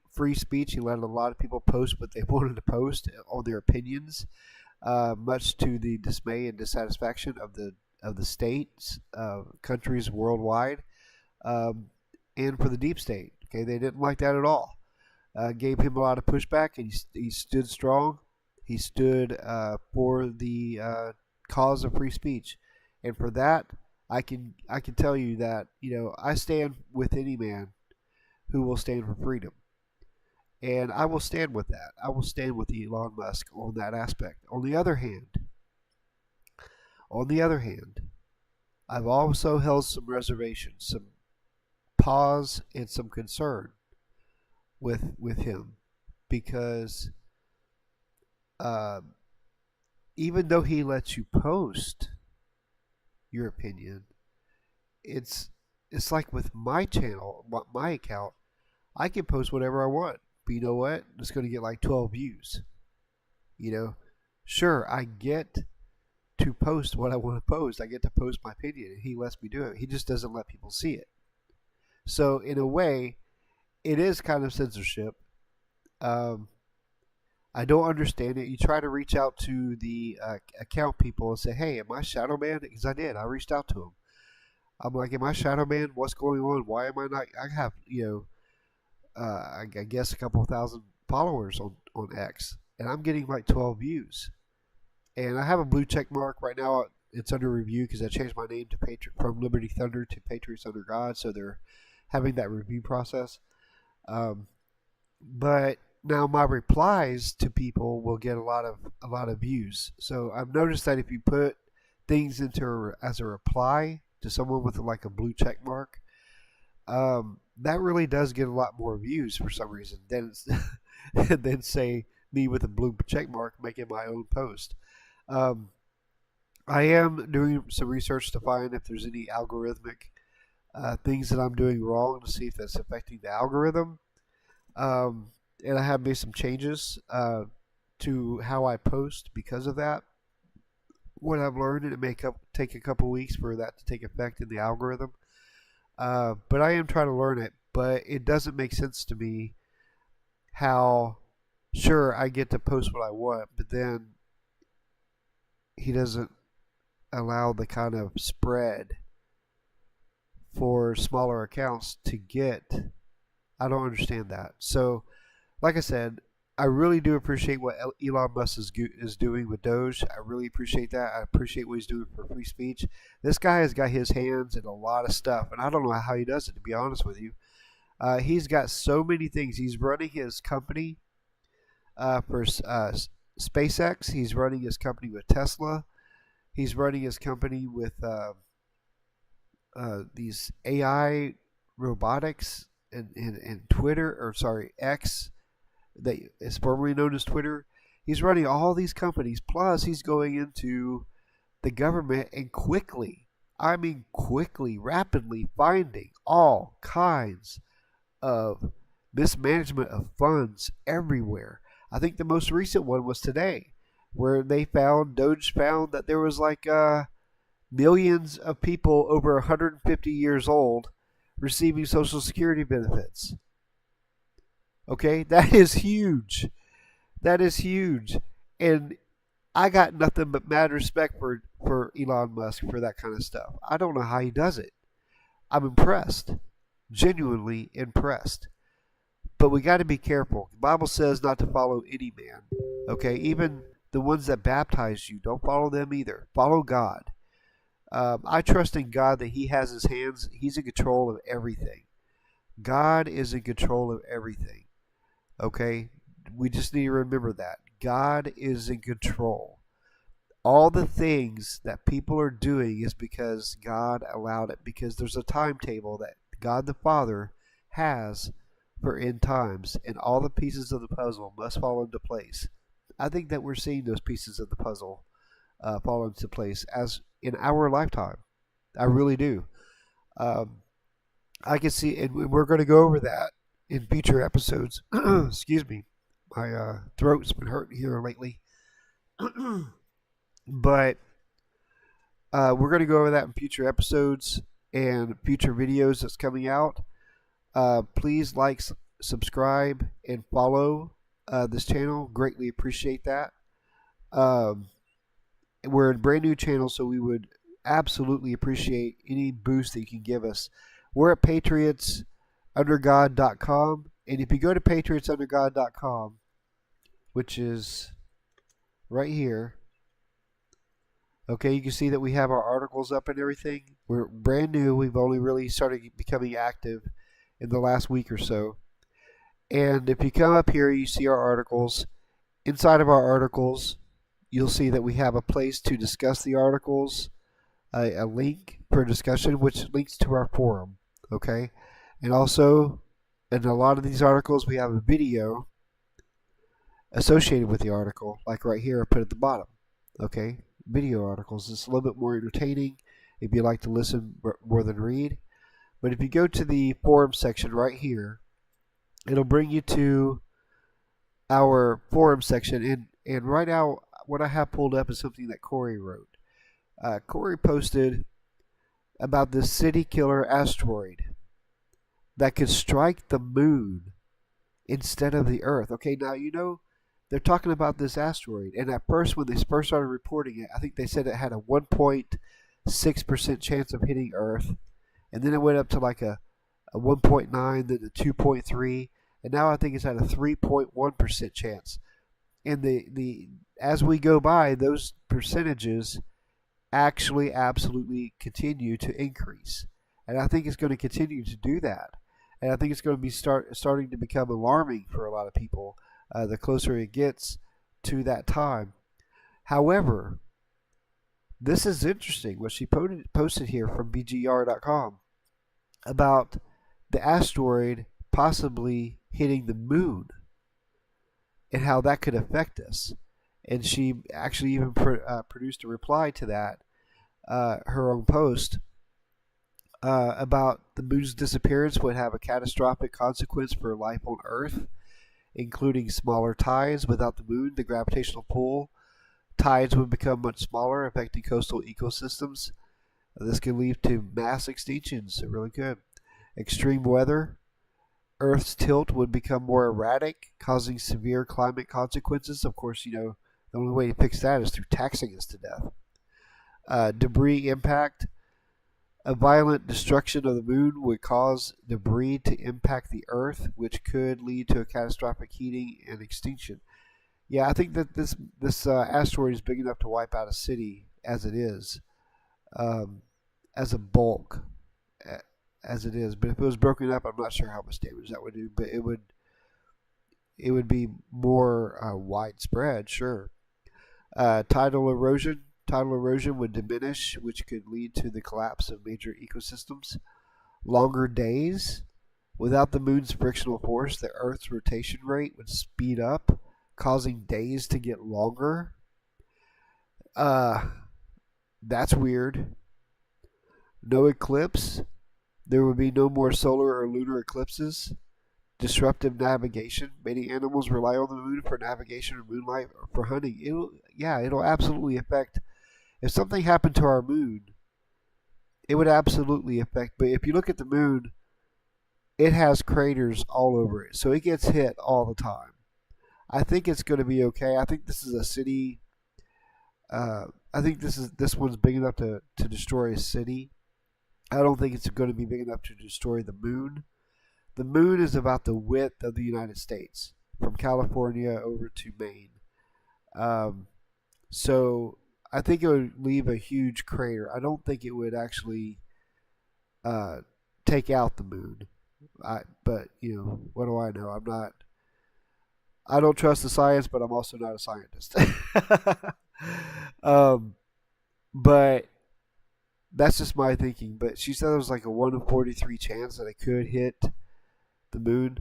free speech. He let a lot of people post what they wanted to post on their opinions, much to the dismay and dissatisfaction of the states, countries worldwide, and for the deep state. Okay, they didn't like that at all. Gave him a lot of pushback, and he stood strong. He stood for the cause of free speech, and for that, I can tell you that I stand with any man who will stand for freedom, and I will stand with that. I will stand with Elon Musk on that aspect. On the other hand, I've also held some reservations, some pause, and some concern with him because uh, even though he lets you post your opinion, it's it's like with my channel, my account, I can post whatever I want. But you know what? It's going to get like 12 views. You know, sure, I get to post what I want to post. I get to post my opinion, and he lets me do it. He just doesn't let people see it. So in a way, it is kind of censorship. Um, I don't understand it. You try to reach out to the account people and say, "Hey, am I shadow man?" Because I did. I reached out to him. I'm like, "Am I shadow man? What's going on? Why am I not?" I have, I guess a couple thousand followers on X, and I'm getting like 12 views. And I have a blue check mark right now. It's under review because I changed my name to from Liberty Thunder to Patriots Under God, so they're having that review process. Um, but now my replies to people will get a lot of views. So I've noticed that if you put things as a reply to someone with like a blue check mark, that really does get a lot more views for some reason than say me with a blue check mark making my own post. Um, I am doing some research to find if there's any algorithmic things that I'm doing wrong to see if that's affecting the algorithm. Um, and I have made some changes to how I post because of that. What I've learned, and it may take a couple weeks for that to take effect in the algorithm. But I am trying to learn it. But it doesn't make sense to me how, sure, I get to post what I want, but then he doesn't allow the kind of spread for smaller accounts to get. I don't understand that. So, like I said, I really do appreciate what Elon Musk is doing with Doge. I really appreciate that. I appreciate what he's doing for free speech. This guy has got his hands in a lot of stuff, and I don't know how he does it, to be honest with you. He's got so many things. He's running his company for SpaceX. He's running his company with Tesla. He's running his company with these AI robotics and Twitter, or sorry, X, that is formerly known as Twitter. He's running all these companies. Plus, he's going into the government and quickly, I mean quickly, rapidly finding all kinds of mismanagement of funds everywhere. I think the most recent one was today, where Doge found that there was like millions of people over 150 years old receiving Social Security benefits. Okay, that is huge. That is huge. And I got nothing but mad respect for Elon Musk for that kind of stuff. I don't know how he does it. I'm impressed. Genuinely impressed. But we got to be careful. The Bible says not to follow any man. Okay, even the ones that baptize you, don't follow them either. Follow God. I trust in God that He has His hands. He's in control of everything. God is in control of everything. Okay? We just need to remember that. God is in control. All the things that people are doing is because God allowed it. Because there's a timetable that God the Father has for end times. And all the pieces of the puzzle must fall into place. I think that we're seeing those pieces of the puzzle fall into place as in our lifetime. I really do. I can see, and we're going to go over that in future episodes. Excuse me, my throat's been hurting here lately. But we're going to go over that in future episodes and future videos that's coming out. Please like, subscribe, and follow this channel. Greatly appreciate that. We're a brand new channel, so we would absolutely appreciate any boost that you can give us. We're at patriotsundergod.com, and if you go to patriotsundergod.com, which is right here, okay, you can see that we have our articles up and everything. We're brand new. We've only really started becoming active in the last week or so. And if you come up here, you see our articles. Inside of our articles, you'll see that we have a place to discuss the articles, a link for discussion, which links to our forum. Okay? And also, in a lot of these articles, we have a video associated with the article, like right here, I put at the bottom. Okay? Video articles. It's a little bit more entertaining if you like to listen more than read. But if you go to the forum section right here, it'll bring you to our forum section. And right now, what I have pulled up is something that Corey wrote. Corey posted about this city killer asteroid that could strike the moon instead of the Earth. Okay, now you know they're talking about this asteroid, and at first when they first started reporting it, I think they said it had a 1.6% chance of hitting Earth, and then it went up to like a 1.9, then a 2.3, and now I think it's at a 3.1% chance. And the as we go by, those percentages actually absolutely continue to increase, and I think it's going to continue to do that. And I think it's going to be starting to become alarming for a lot of people the closer it gets to that time. However, this is interesting what she posted here from bgr.com about the asteroid possibly hitting the moon and how that could affect us. And she actually even produced a reply to that, her own post, about the moon's disappearance would have a catastrophic consequence for life on Earth, including smaller tides. Without the moon, the gravitational pull, tides would become much smaller, affecting coastal ecosystems. This could lead to mass extinctions. It really could. Extreme weather. Earth's tilt would become more erratic, causing severe climate consequences. Of course, you know, the only way to fix that is through taxing us to death. Debris impact. A violent destruction of the moon would cause debris to impact the Earth, which could lead to a catastrophic heating and extinction. Yeah, I think that this asteroid is big enough to wipe out a city as it is, as a bulk, as it is. But if it was broken up, I'm not sure how much damage that would do. But it would be more widespread, sure. Tidal erosion. Tidal erosion would diminish, which could lead to the collapse of major ecosystems. Longer days. Without the moon's frictional force, the Earth's rotation rate would speed up, causing days to get longer. That's weird. No eclipse. There would be no more solar or lunar eclipses. Disruptive navigation. Many animals rely on the moon for navigation or moonlight or for hunting. It'll absolutely affect. If something happened to our moon, it would absolutely affect. But if you look at the moon, it has craters all over it, so it gets hit all the time. I think it's going to be okay. I think this is a city. I think this one's big enough to destroy a city. I don't think it's going to be big enough to destroy the moon. The moon is about the width of the United States, from California over to Maine. So I think it would leave a huge crater. I don't think it would actually take out the moon. But, you know, what do I know? I don't trust the science, but I'm also not a scientist. But that's just my thinking. But she said there was like a 1 in 43 chance that it could hit the moon.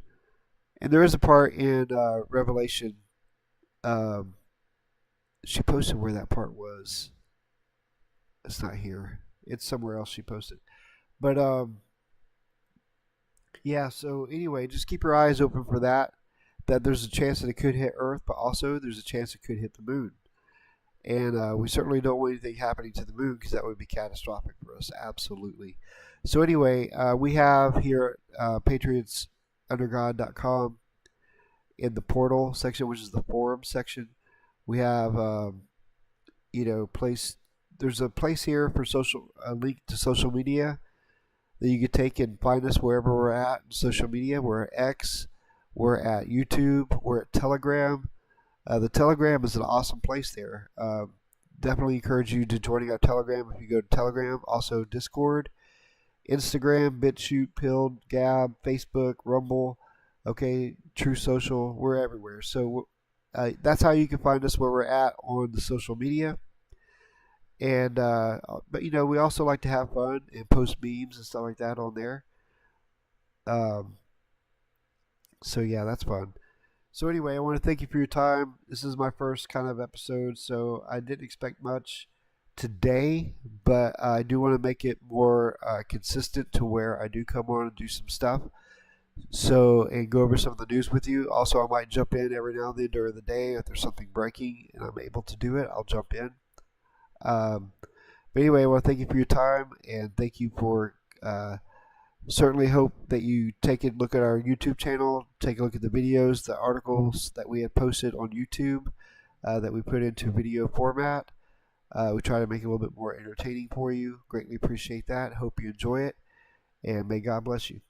And there is a part in Revelation. She posted where that part was. It's not here. It's somewhere else she posted. But yeah, so anyway, just keep your eyes open for that. That there's a chance that it could hit Earth, but also there's a chance it could hit the moon. And we certainly don't want anything happening to the moon because that would be catastrophic for us. Absolutely. So anyway, we have here patriotsundergod.com in the portal section, which is the forum section. We have, there's a place here for a link to social media that you could take and find us wherever we're at in social media. We're at X, we're at YouTube, we're at Telegram. The Telegram is an awesome place there. definitely encourage you to joining our Telegram if you go to Telegram. Also Discord, Instagram, BitChute, Pilled, Gab, Facebook, Rumble, okay, True Social. We're everywhere. So that's how you can find us where we're at on the social media. And but we also like to have fun and post memes and stuff like that on there. So yeah, that's fun. So anyway, I want to thank you for your time. This is my first kind of episode, so I didn't expect much today, but I do want to make it more consistent to where I do come on and do some stuff. So, and go over some of the news with you. Also, I might jump in every now and then during the day if there's something breaking and I'm able to do it. I'll jump in. But anyway, I want to thank you for your time, and thank you for certainly hope that you take a look at our YouTube channel, take a look at the videos, the articles that we had posted on YouTube that we put into video format. We try to make it a little bit more entertaining for you. Greatly appreciate that. Hope you enjoy it, and may God bless you.